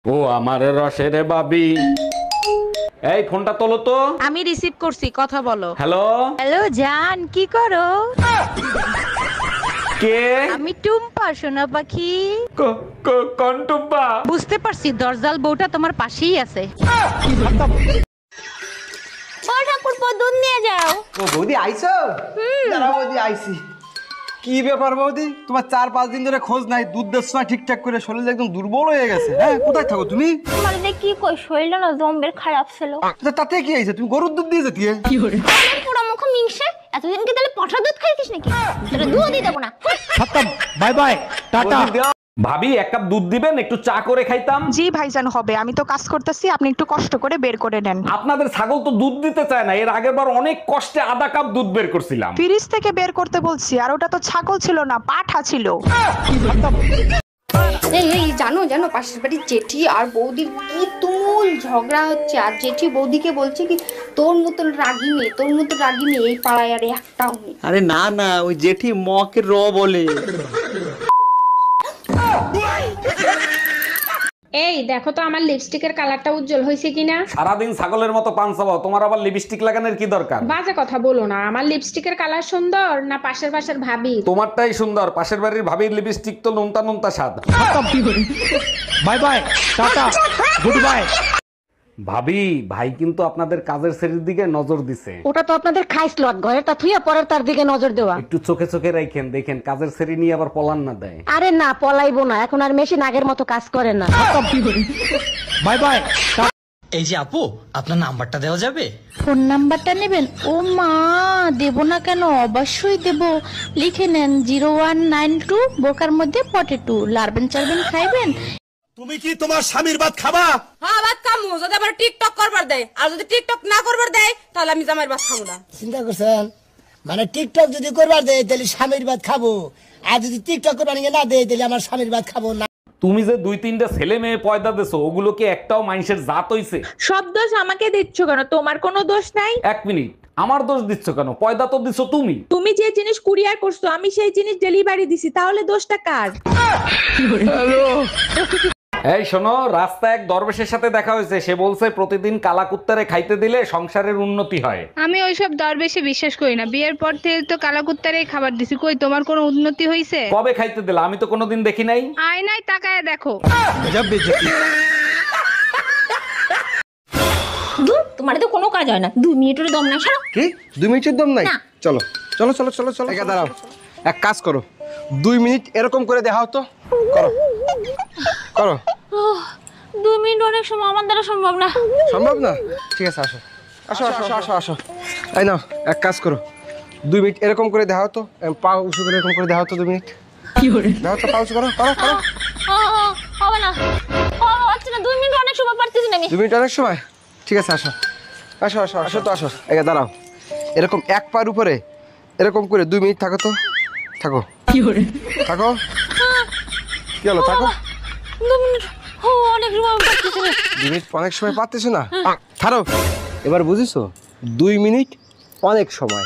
ও আমার রসের বাবি, এই ফোনটা তোলো তো। আমি রিসিভ করছি, কথা বলো। হ্যালো হ্যালো জান, কি করো? কে? আমি টুম্পা, সোনা পাখি। কোন টুম্পা? বুঝতে পারছি, দরজাল বউটা তোমার পাশেই আছে। ও ঠাকুরপো, দুধ নিয়ে যাও। ও বৌদি আইছো? দাঁড়া বৌদি, আইছি। কি ব্যাপার বৌদি, তোমার 4-5 দিন ধরে খোঁজ নাই, দুধ দিচ্ছ না ঠিকঠাক করে, শরীর একদম দুর্বল হয়ে গেছে। হ্যাঁ, কোথায় থাকো তুমি? মানে কি কই, শরীরটা না জম্বের খারাপ ছিল। তাতে কি হয়েছে? তুমি গরুর দুধ দিয়ে যেতে পুরো মুখ মিংসে, এতদিন কি তাহলে পঠা দুধ খাইতিস নাকি? তোরা দুধই দেবো না। Bye bye, tata. ভাবি, এক কাপ দুধ দিবেন, একটু চা করে খাইতাম। জি ভাইজান, হবে। আমি তো কাজ করতেছি, আপনি একটু কষ্ট করে বের করে নেন। আপনাদের ছাগল তো দুধ দিতে চায় না। এর আগের বার অনেক কষ্টে আধা কাপ দুধ বের করছিলাম। ফ্রিজ থেকে বের করতে বলছি, আর ওটা তো ছাগল ছিল না, পাঠা ছিল। এই এই জানো জানো পাশের বাড়ির জেঠি আর বৌদির কি তুমুল ঝগড়া হচ্ছে। আর জেঠি বৌদিকে বলছে কি, তোর মতন রাগী মেয়ে এই পাড়ায় আর একটাও নেই। আরে না না, ওই জেঠি মকে র বলে। এই দেখো তো আমার লিপস্টিকের কালারটা উজ্জ্বল হয়েছে কিনা। সারাদিন ছাগলের মতো পান চাবাও, তোমার আবার লিপস্টিক লাগানোর কি দরকার? বাজে কথা বলো না। আমার লিপস্টিকের কালার সুন্দর না পাশের ভাবি? তোমারটাই সুন্দর, পাশের বাড়ির ভাবির লিপস্টিক তো নুনতা নুনতা স্বাদ। Bye bye, tata, good bye. ভাবি, ভাই কিন্তু আপনাদের কাজের শ্রেণীর দিকে নজর দিছে। ওটা তো আপনাদের খাইসলত, ঘরে তা থুইয়া পরের তার দিকে নজর দেওয়া। একটু চোখে চোখে রাখেন, দেখেন কাজের শ্রেণী নিয়ে আবার পলান না দেয়। আরে না, পলাইবো না, এখন আর মেশিন আগের মতো কাজ করে না। Bye bye. এই যে আপু, আপনার নাম্বারটা দেওয়া যাবে? ফোন নাম্বারটা নেবেন? ও মা, দেব না কেন, অবশ্যই দেব। লিখে নেন 0192, বোকার মধ্যে পটেটো। লারবেন চারবেন খাইবেন। তুমি কি তোমার স্বামীর ভাত খাবা? হ্যাঁ, ভাত খামু, যদি আবার টিকটক করবার দেয়। আর যদি টিকটক না করবার দেয়, তাহলে আমি জামাইয়ের ভাত খাবো না। চিন্তা করছেন? মানে টিকটক যদি করবার দেয় তাহলে স্বামীর ভাত খাবো, আর যদি টিকটক করবার না দেয় তাহলে আমার স্বামীর ভাত খাবো না। তুমি যে 2-3টা ছেলে মেয়ে পয়দা দেছো, ওগুলো কি একটাও মানুষের জাত হইছে? সব দোষ আমাকে দিচ্ছ কেন? তোমার কোনো দোষ নাই। এক মিনিট, আমার দোষ দিচ্ছ কেন? পয়দা তো দিছো তুমি। তুমি যে জিনিস কুরিয়ার করছো, আমি সেই জিনিস ডেলিভারি দিছি, তাহলে দোষটা কার? এই শোনো, রাস্তায় এক দরবেশের সাথে দেখা হয়েছে। সে বলছে প্রতিদিন কালা কুত্তারে খাইতে দিলে সংসারের উন্নতি হয়। আমি ওইসব দরবেশে বিশ্বাস করি না। বিয়ের পর থেকে তো কালাকুত্তারেই খাবার দিছি, কই তোমার কোনো উন্নতি হইছে? কবে খাইতে দিলা? আমি তো কোনোদিন দেখি নাই। আয়নায় তাকায় দেখো। দুধ তোমার তো কোনো কাজ হয় না, 2 মিনিটের দম নাই। সারা কি 2 মিনিটের দম নাই? চলো চলো চলো চলো চলো, একা দাঁড়াও। এক কাজ করো, 2 মিনিট এরকম করে দেখাও তো। করো করো। 2 মিনিট অনেক সময় আমার দ্বারা সম্ভব না। সম্ভব না? ঠিক আছে, আসো আসো আসো আসো আসো। এই নাও, এক কাজ করো, 2 মিনিট এরকম করে দেখাও তো। পা উঁচু করে এরকম করে দেখাও তো, 2 মিনিট। কি করে দেখাও তো? পা উঁচু করো করো করো। হবে না, হচ্ছে না। 2 মিনিট অনেক সময় পারতেছি না আমি। 2 মিনিট অনেক সময়? ঠিক আছে, আসো আসো আসো আসো তো, আসো। একা দাঁড়াও, এরকম এক পার উপরে এরকম করে 2 মিনিট থাকো তো। থাকো। কি করে থাকো? কি হলো? থাকো। 2 মিনিট অনেক সময় পারতেছি না। 2 মিনিট অনেক সময় পারতেছো না? ছাড়ো। এবার বুঝিছো? 2 মিনিট অনেক সময়।